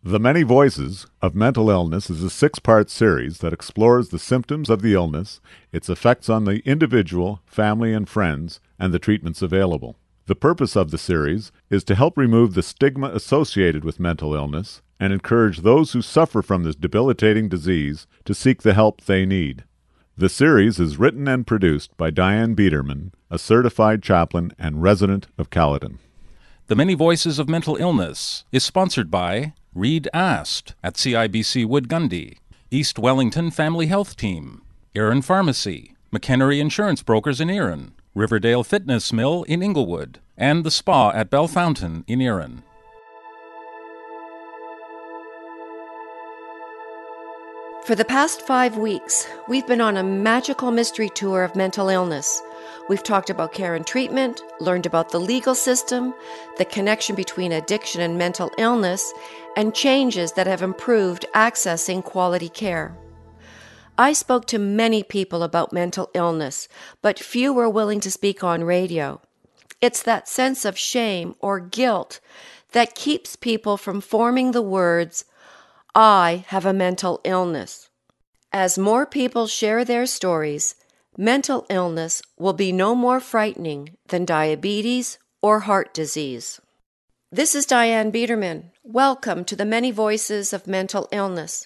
The Many Voices of Mental Illness is a 6-part series that explores the symptoms of the illness, its effects on the individual, family, and friends, and the treatments available. The purpose of the series is to help remove the stigma associated with mental illness and encourage those who suffer from this debilitating disease to seek the help they need. The series is written and produced by Diane Bederman, a certified chaplain and resident of Caledon. The Many Voices of Mental Illness is sponsored by Reed Ast at CIBC Woodgundy, East Wellington Family Health Team, Erin Pharmacy, McHenry Insurance Brokers in Erin, Riverdale Fitness Mill in Inglewood, and the Spa at Bell Fountain in Erin. For the past 5 weeks, we've been on a magical mystery tour of mental illness. We've talked about care and treatment, learned about the legal system, the connection between addiction and mental illness, and changes that have improved accessing quality care. I spoke to many people about mental illness, but few were willing to speak on radio. It's that sense of shame or guilt that keeps people from forming the words, "I have a mental illness." As more people share their stories, mental illness will be no more frightening than diabetes or heart disease. This is Diane Bederman. Welcome to the Many Voices of Mental Illness.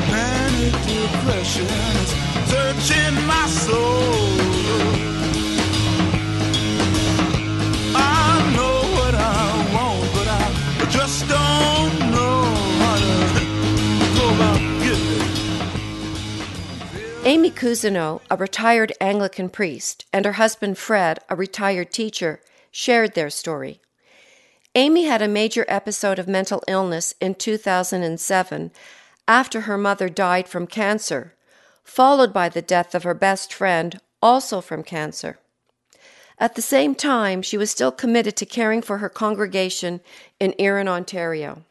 Manic depression is searching my soul. I know what I want, but I just don't know how to go about getting it. Amy Cusineau, a retired Anglican priest, and her husband Fred, a retired teacher, shared their story. Amy had a major episode of mental illness in 2007 after her mother died from cancer, followed by the death of her best friend, also from cancer. At the same time, she was still committed to caring for her congregation in Erin, Ontario.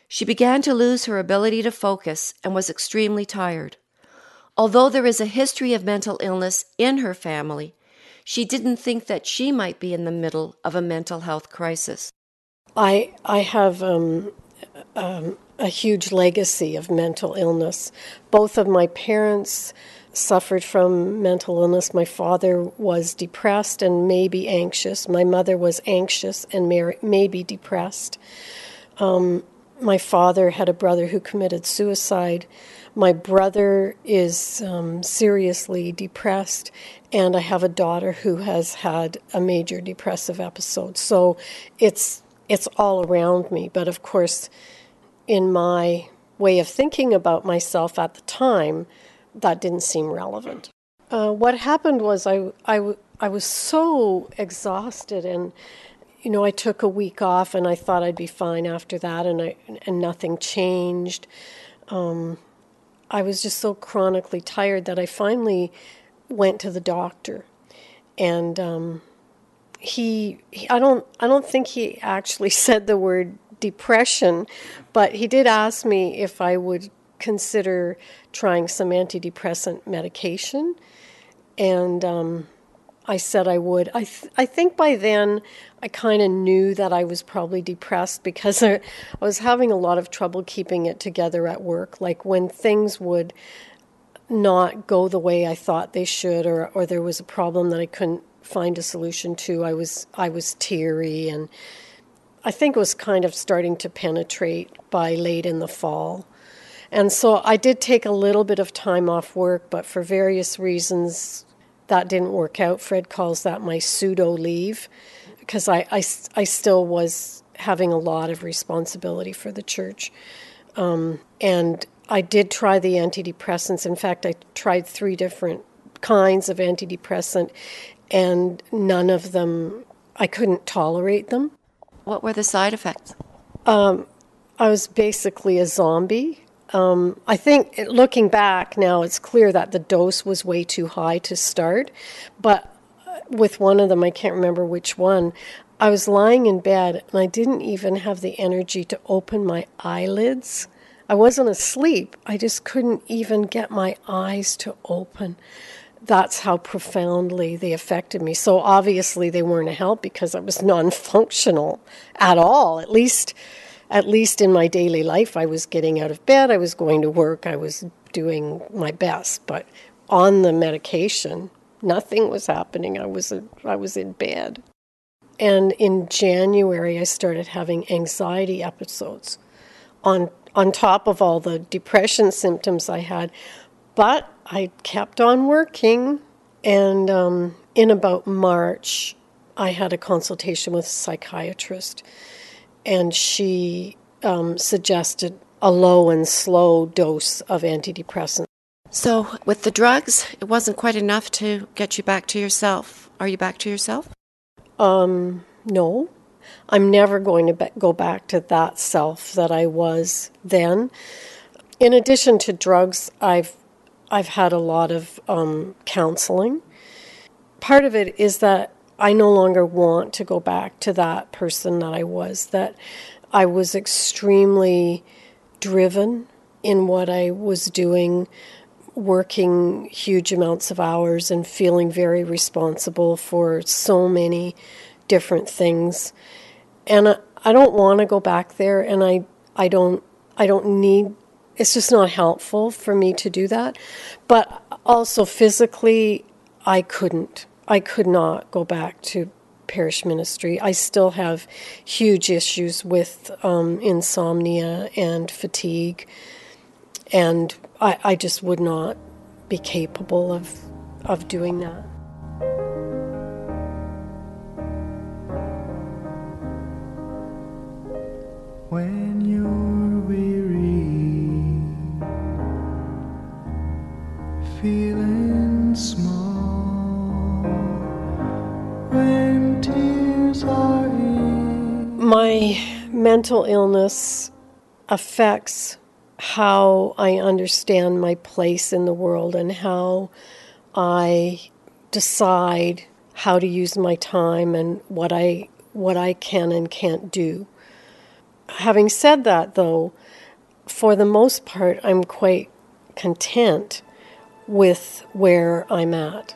She began to lose her ability to focus and was extremely tired. Although there is a history of mental illness in her family, she didn't think that she might be in the middle of a mental health crisis. I have a huge legacy of mental illness. Both of my parents suffered from mental illness. My father was depressed and maybe anxious. My mother was anxious and maybe depressed. My father had a brother who committed suicide. My brother is seriously depressed, and I have a daughter who has had a major depressive episode. So it's all around me. But of course, in my way of thinking about myself at the time, that didn't seem relevant. What happened was I was so exhausted, and I took a week off, and I thought I'd be fine after that, and nothing changed. I was just so chronically tired that I finally went to the doctor, and I don't think he actually said the word depression, but he did ask me if I would consider trying some antidepressant medication, and I said I would. I think by then I kind of knew that I was probably depressed because I was having a lot of trouble keeping it together at work. Like when things would not go the way I thought they should, or there was a problem that I couldn't find a solution to, I was teary, and I think it was kind of starting to penetrate by late in the fall. And so I did take a little bit of time off work, but for various reasons that didn't work out. Fred calls that my pseudo leave, because I still was having a lot of responsibility for the church. And I did try the antidepressants. In fact, I tried 3 different kinds of antidepressant, and none of them, I couldn't tolerate them. What were the side effects? I was basically a zombie. I think looking back now, it's clear that the dose was way too high to start. But with one of them, I can't remember which one, I was lying in bed and I didn't even have the energy to open my eyelids. I wasn't asleep. I just couldn't even get my eyes to open. That's how profoundly they affected me. So obviously they weren't a help because I was non-functional at all. At least in my daily life, I was getting out of bed, I was going to work, I was doing my best. But on the medication, nothing was happening. I was in bed. And in January, I started having anxiety episodes on top of all the depression symptoms I had. But I kept on working, and in about March, I had a consultation with a psychiatrist, and she suggested a low and slow dose of antidepressants. So with the drugs, it wasn't quite enough to get you back to yourself. Are you back to yourself? No. I'm never going to go back to that self that I was then. In addition to drugs, I've had a lot of counseling. Part of it is that I no longer want to go back to that person that I was, that I was extremely driven in what I was doing, working huge amounts of hours and feeling very responsible for so many different things. And I don't want to go back there, and I don't need. It's just not helpful for me to do that. But also physically, I could not go back to parish ministry. I still have huge issues with insomnia and fatigue, and I just would not be capable of doing that. When you're weary, feeling small, when tears are in. My mental illness affects how I understand my place in the world and how I decide how to use my time and what I can and can't do. Having said that, though, for the most part, I'm quite content with where I'm at.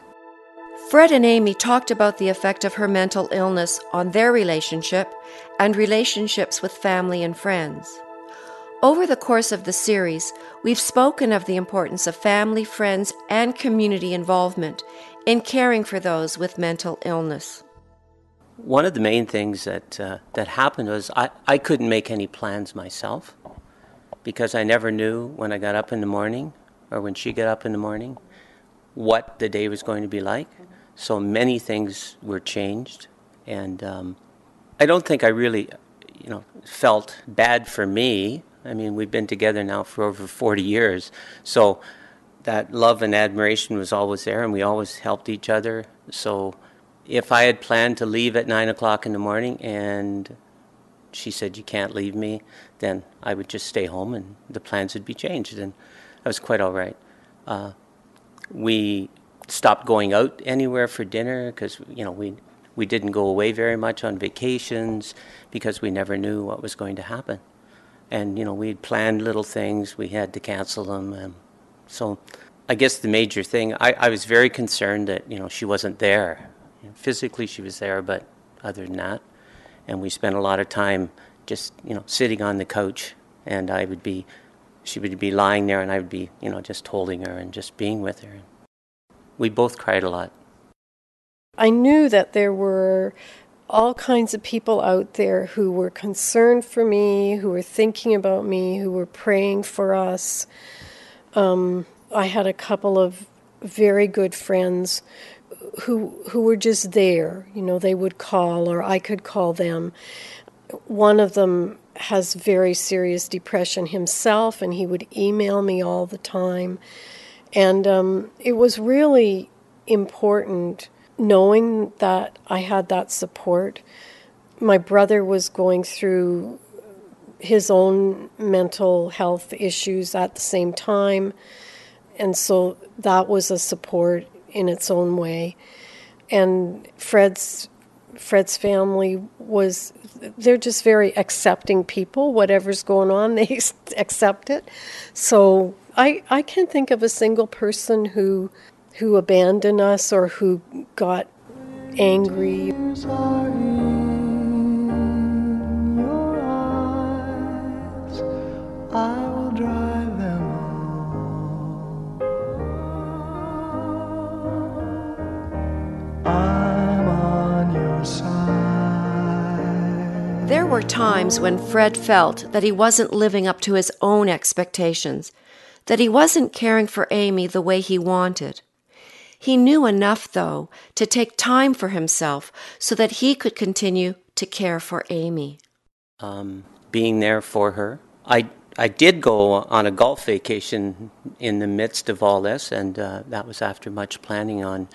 Fred and Amy talked about the effect of her mental illness on their relationship and relationships with family and friends. Over the course of the series, we've spoken of the importance of family, friends, and community involvement in caring for those with mental illness. One of the main things that happened was I couldn't make any plans myself because I never knew when I got up in the morning or when she got up in the morning what the day was going to be like. So many things were changed, and I don't think I really, felt bad for me. I mean, we've been together now for over 40 years, so that love and admiration was always there, and we always helped each other. So if I had planned to leave at 9 o'clock in the morning and she said, "You can't leave me," then I would just stay home and the plans would be changed, and I was quite all right. We stopped going out anywhere for dinner because, we didn't go away very much on vacations because we never knew what was going to happen. And, we had planned little things, we had to cancel them. So I guess the major thing, I was very concerned that, she wasn't there. Physically she was there, but other than that. And we spent a lot of time just, sitting on the couch, and she would be lying there and I would be, just holding her and just being with her. We both cried a lot. I knew that there were all kinds of people out there who were concerned for me, who were thinking about me, who were praying for us. I had a couple of very good friends who were just there. They would call or I could call them. One of them has very serious depression himself, and he would email me all the time. And it was really important knowing that I had that support. My brother was going through his own mental health issues at the same time, and so that was a support in its own way. And Fred's Fred's family they're just very accepting people. Whatever's going on, they accept it. So I can't think of a single person who abandoned us or who got angry. Tears are in your eyes. I will dry them all. I'm on your side. There were times when Fred felt that he wasn't living up to his own expectations, that he wasn't caring for Amy the way he wanted. He knew enough, though, to take time for himself so that he could continue to care for Amy. Being there for her. I did go on a golf vacation in the midst of all this, and that was after much planning on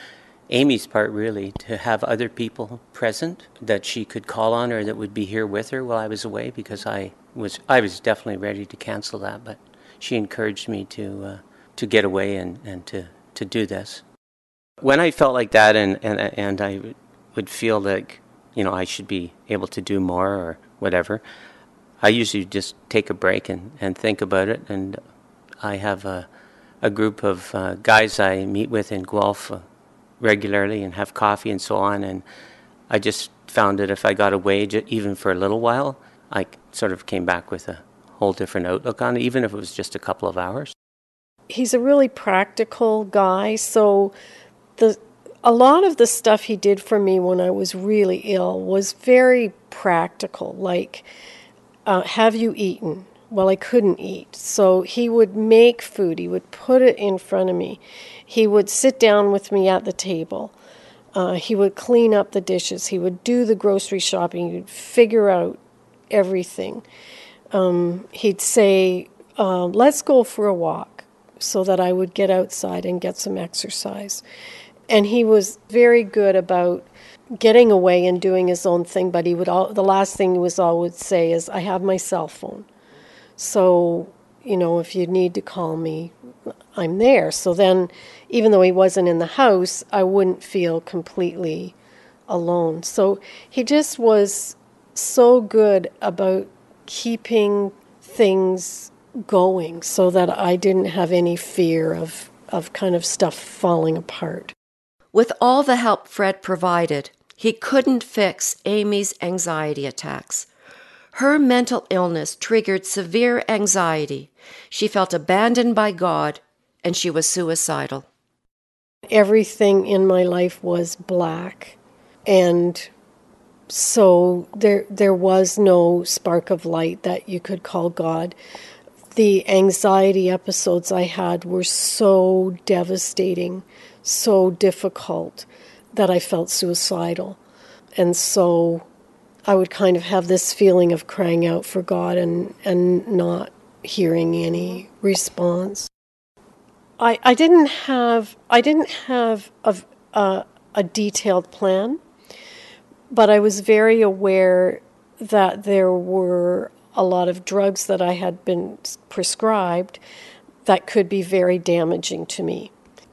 Amy's part, really, to have other people present that she could call on or that would be here with her while I was away, because I was definitely ready to cancel that, but she encouraged me to get away and to do this. When I felt like that and I would feel like, I should be able to do more or whatever, I usually just take a break and think about it. And I have a group of guys I meet with in Guelph regularly and have coffee and so on. And I just found that if I got away even for a little while, I sort of came back with a whole different outlook on it, even if it was just a couple of hours. He's a really practical guy, so a lot of the stuff he did for me when I was really ill was very practical, like, have you eaten? Well, I couldn't eat. So he would make food. He would put it in front of me. He would sit down with me at the table. He would clean up the dishes. He would do the grocery shopping. He would figure out everything. He'd say, let's go for a walk, so that I would get outside and get some exercise. And he was very good about getting away and doing his own thing, but the last thing he would say is, I have my cell phone. So, if you need to call me, I'm there. So then, even though he wasn't in the house, I wouldn't feel completely alone. So he just was so good about keeping things going so that I didn't have any fear of kind of stuff falling apart. With all the help Fred provided, he couldn't fix Amy's anxiety attacks. Her mental illness triggered severe anxiety. She felt abandoned by God, and she was suicidal. Everything in my life was black, and so there was no spark of light that you could call God. The anxiety episodes I had were so devastating, so difficult, that I felt suicidal. And so I would kind of have this feeling of crying out for God and not hearing any response. I didn't have a detailed plan, but I was very aware that there were a lot of drugs that I had been prescribed that could be very damaging to me.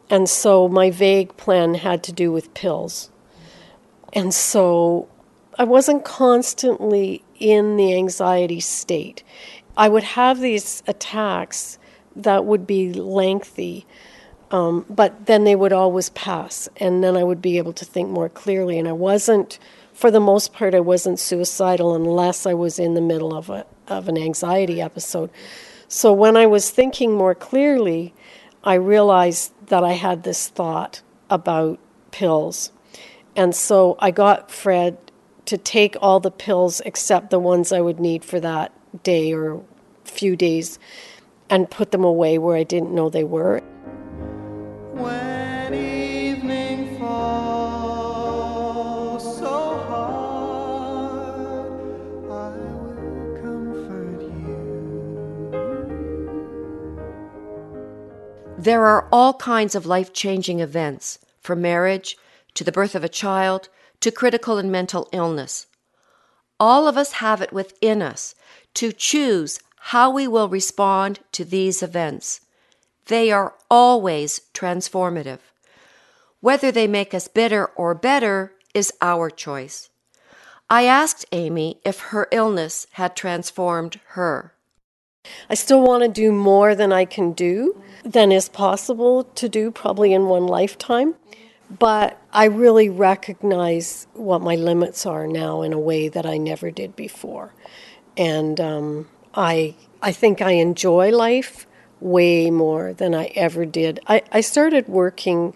And so my vague plan had to do with pills. And so I wasn't constantly in the anxiety state. I would have these attacks that would be lengthy, but then they would always pass, and then I would be able to think more clearly. And for the most part, I wasn't suicidal unless I was in the middle of an anxiety episode. So when I was thinking more clearly, I realized that I had this thought about pills. And so I got Fred to take all the pills except the ones I would need for that day or few days and put them away where I didn't know they were. When evening falls so hard, I will comfort you. There are all kinds of life-changing events, from marriage to the birth of a child to critical and mental illness. All of us have it within us to choose how we will respond to these events. They are always transformative. Whether they make us bitter or better is our choice. I asked Amy if her illness had transformed her. I still want to do more than I can do, than is possible to do probably in one lifetime. But I really recognize what my limits are now in a way that I never did before. And I think I enjoy life way more than I ever did. I started working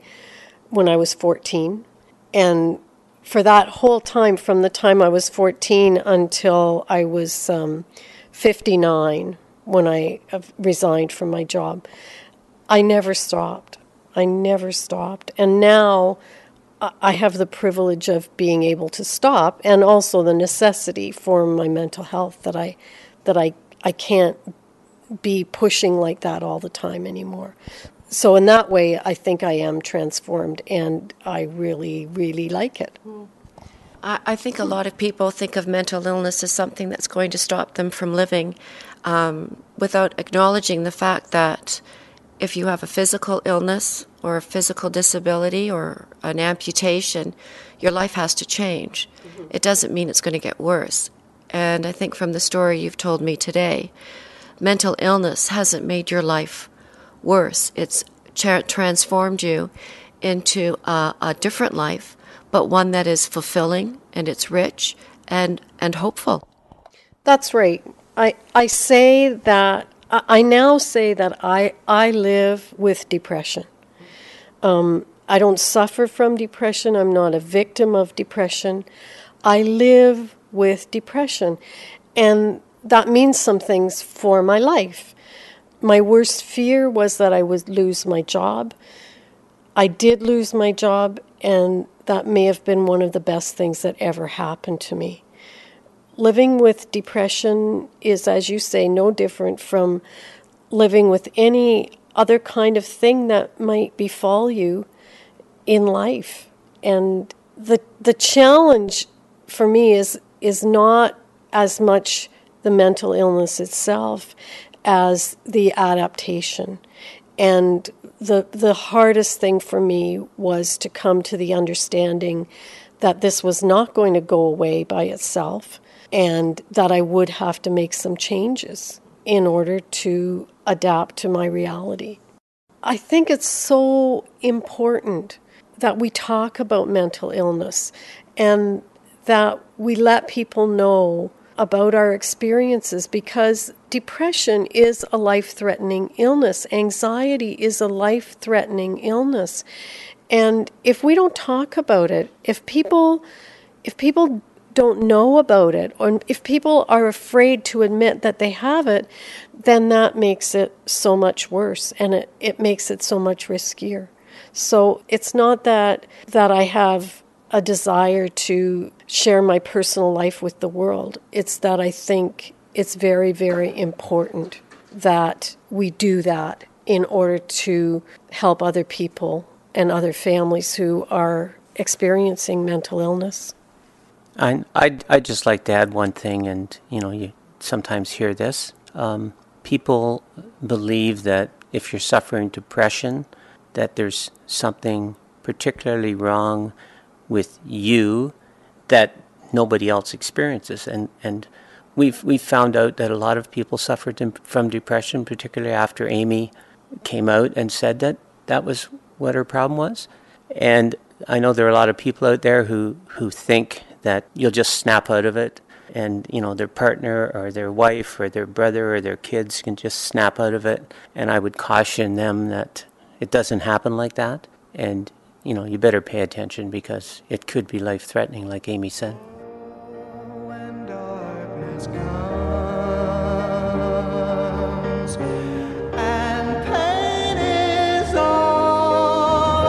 when I was 14, and for that whole time, from the time I was 14 until I was 59, when I resigned from my job, I never stopped. And now I have the privilege of being able to stop, and also the necessity for my mental health that I can't be pushing like that all the time anymore. So in that way, I think I am transformed, and I really, really like it. I think a lot of people think of mental illness as something that's going to stop them from living, without acknowledging the fact that if you have a physical illness or a physical disability or an amputation, your life has to change. Mm-hmm. It doesn't mean it's going to get worse. And I think from the story you've told me today, mental illness hasn't made your life worse. It's transformed you into a different life, but one that is fulfilling, and it's rich and hopeful. That's right. I say that, I now say that I live with depression. I don't suffer from depression. I'm not a victim of depression. I live with depression. And that means some things for my life. My worst fear was that I would lose my job. I did lose my job, and that may have been one of the best things that ever happened to me. Living with depression is, as you say, no different from living with any other kind of thing that might befall you in life. And the challenge for me is not as much the mental illness itself as the adaptation. And the hardest thing for me was to come to the understanding that this was not going to go away by itself, and that I would have to make some changes in order to adapt to my reality. I think it's so important that we talk about mental illness and that we let people know about our experiences, because depression is a life-threatening illness. Anxiety is a life-threatening illness. And if we don't talk about it, if people don't know about it, or if people are afraid to admit that they have it, then that makes it so much worse, and it makes it so much riskier. So it's not that I have a desire to share my personal life with the world. It's that I think it's very, very important that we do that in order to help other people and other families who are experiencing mental illness. I'd just like to add one thing, and you sometimes hear this. People believe that if you're suffering depression, that there's something particularly wrong with you that nobody else experiences, and we've found out that a lot of people suffered from depression, particularly after Amy came out and said that was what her problem was. And I know there are a lot of people out there who think that you'll just snap out of it, and their partner or their wife or their brother or their kids can just snap out of it. And I would caution them that it doesn't happen like that, and you better pay attention, because it could be life-threatening, like Amy said. When darkness comes and pain is all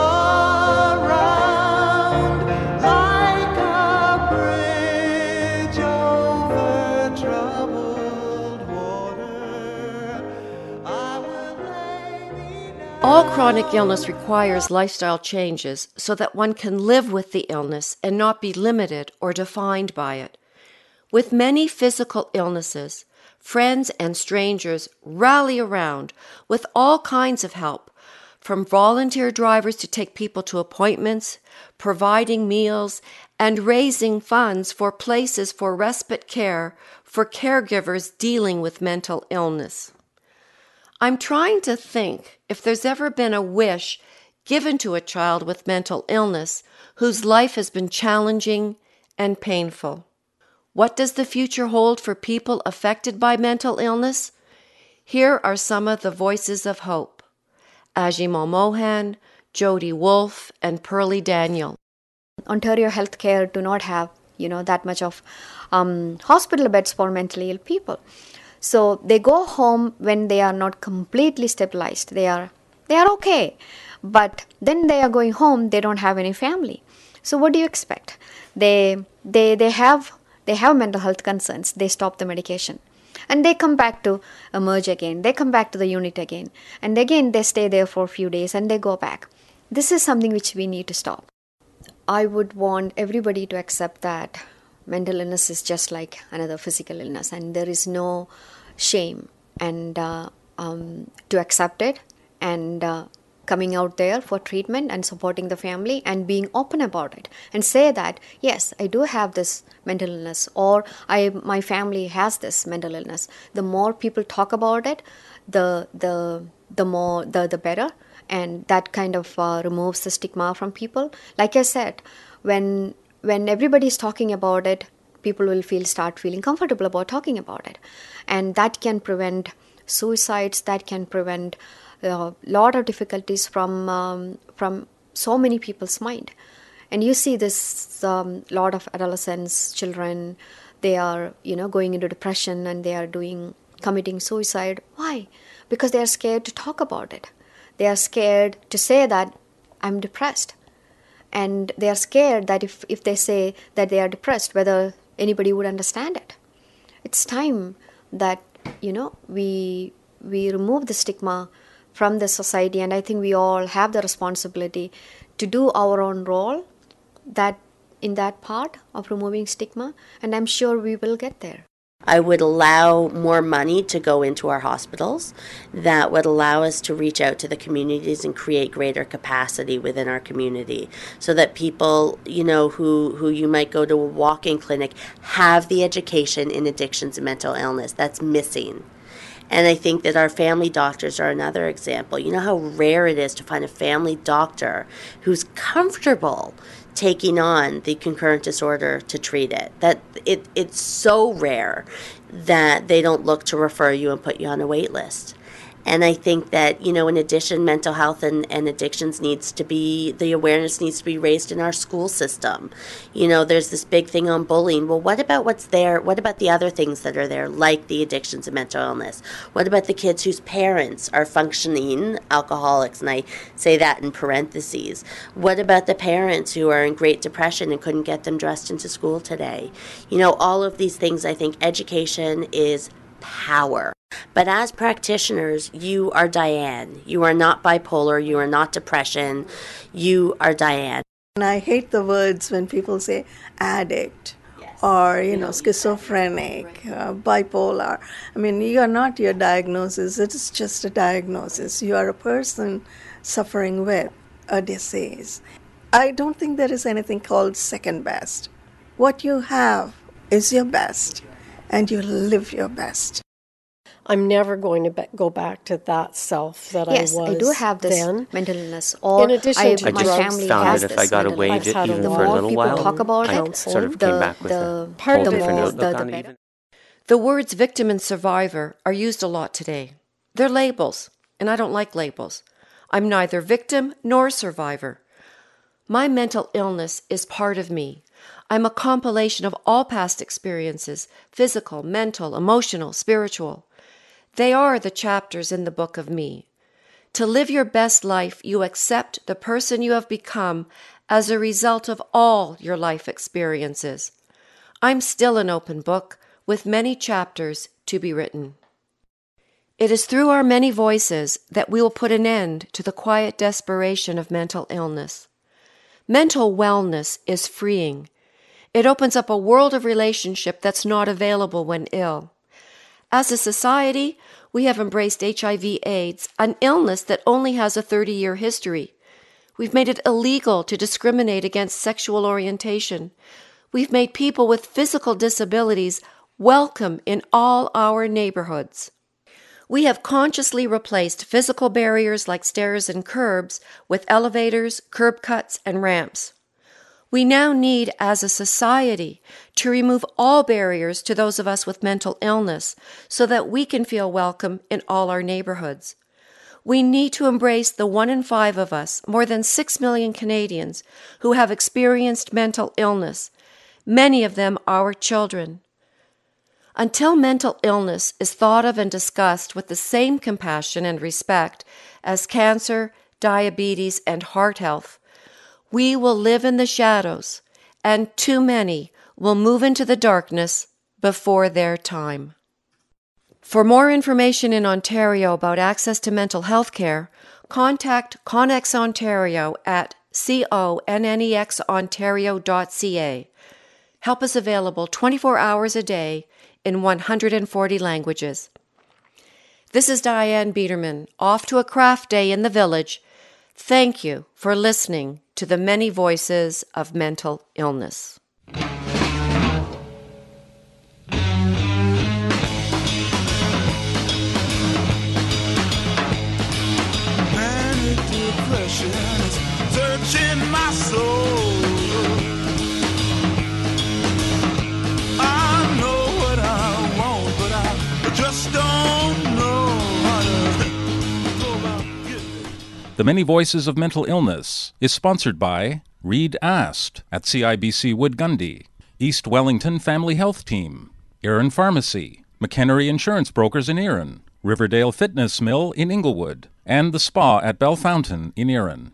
around, like a bridge over troubled water, I will lay me down. All chronic illness requires lifestyle changes so that one can live with the illness and not be limited or defined by it. With many physical illnesses, friends and strangers rally around with all kinds of help, from volunteer drivers to take people to appointments, providing meals, and raising funds for places for respite care for caregivers dealing with mental illness. I'm trying to think if there's ever been a wish given to a child with mental illness whose life has been challenging and painful. What does the future hold for people affected by mental illness? Here are some of the voices of hope. Ajimo Mohan, Jody Wolfe, and Pearlie Daniel. Ontario Healthcare do not have, that much of hospital beds for mentally ill people. So they go home when they are not completely stabilized. They are okay, but then they are going home. They don't have any family. So what do you expect? They have mental health concerns. They stop the medication, and they come back to emerge again. They come back to the unit again, and again they stay there for a few days and they go back. This is something which we need to stop. I would want everybody to accept that mental illness is just like another physical illness, and there is no shame and to accept it and coming out there for treatment and supporting the family and being open about it and say that, yes, I do have this mental illness, or my family has this mental illness. The more people talk about it, the better. And that kind of removes the stigma from people. Like I said, when everybody is talking about it, people will start feeling comfortable about talking about it. And that can prevent suicides, that can prevent a lot of difficulties from so many people's mind. And you see this lot of adolescents, children, they are going into depression and they are committing suicide. Why? Because they are scared to talk about it. They are scared to say that I'm depressed. And they are scared that if they say that they are depressed, whether anybody would understand it. It's time that, we remove the stigma from the society. And I think we all have the responsibility to do our own role in that part of removing stigma. And I'm sure we will get there. I would allow more money to go into our hospitals that would allow us to reach out to the communities and create greater capacity within our community so that people, who you might go to a walk-in clinic have the education in addictions and mental illness that's missing. And I think that our family doctors are another example. You know how rare it is to find a family doctor who's comfortable taking on the concurrent disorder to treat it. That it's so rare that they don't look to refer you and put you on a wait list. And I think that, in addition, mental health and addictions the awareness needs to be raised in our school system. There's this big thing on bullying. Well, what about what's there? What about the other things that are there, like the addictions and mental illness? What about the kids whose parents are functioning alcoholics? And I say that in parentheses. What about the parents who are in Great Depression and couldn't get them dressed into school today? All of these things, I think education is power. But as practitioners, you are Diane. You are not bipolar. You are not depression. You are Diane. And I hate the words when people say addict or, schizophrenic, bipolar. I mean, you are not your diagnosis. It is just a diagnosis. You are a person suffering with a disease. I don't think there is anything called second best. What you have is your best, and you live your best. I'm never going to go back to that self that I was then. Yes, I do have this mental illness. Or in addition to my drugs, family found has that if this I got mental away illness. even The for a more little people while, talk about I it, sort of came back with a whole different outlook on it. Even. The words victim and survivor are used a lot today. They're labels, and I don't like labels. I'm neither victim nor survivor. My mental illness is part of me. I'm a compilation of all past experiences, physical, mental, emotional, spiritual. They are the chapters in the book of me. To live your best life, you accept the person you have become as a result of all your life experiences. I'm still an open book with many chapters to be written. It is through our many voices that we will put an end to the quiet desperation of mental illness. Mental wellness is freeing. It opens up a world of relationship that's not available when ill. As a society, we have embraced HIV/AIDS, an illness that only has a 30-year history. We've made it illegal to discriminate against sexual orientation. We've made people with physical disabilities welcome in all our neighborhoods. We have consciously replaced physical barriers like stairs and curbs with elevators, curb cuts, and ramps. We now need, as a society, to remove all barriers to those of us with mental illness so that we can feel welcome in all our neighborhoods. We need to embrace the 1 in 5 of us, more than 6 million Canadians, who have experienced mental illness, many of them our children. Until mental illness is thought of and discussed with the same compassion and respect as cancer, diabetes, and heart health, we will live in the shadows, and too many will move into the darkness before their time. For more information in Ontario about access to mental health care, contact Connex Ontario at connexontario.ca. Help is available 24 hours a day in 140 languages. This is Diane Bederman, off to a craft day in the village. Thank you for listening to the many voices of mental illness. Manic depression is searching my soul. Just don't know how to go about getting it. The Many Voices of Mental Illness is sponsored by Reed Ast at CIBC Wood Gundy, East Wellington Family Health Team, Erin Pharmacy, McHenry Insurance Brokers in Erin, Riverdale Fitness Mill in Inglewood, and the Spa at Bell Fountain in Erin.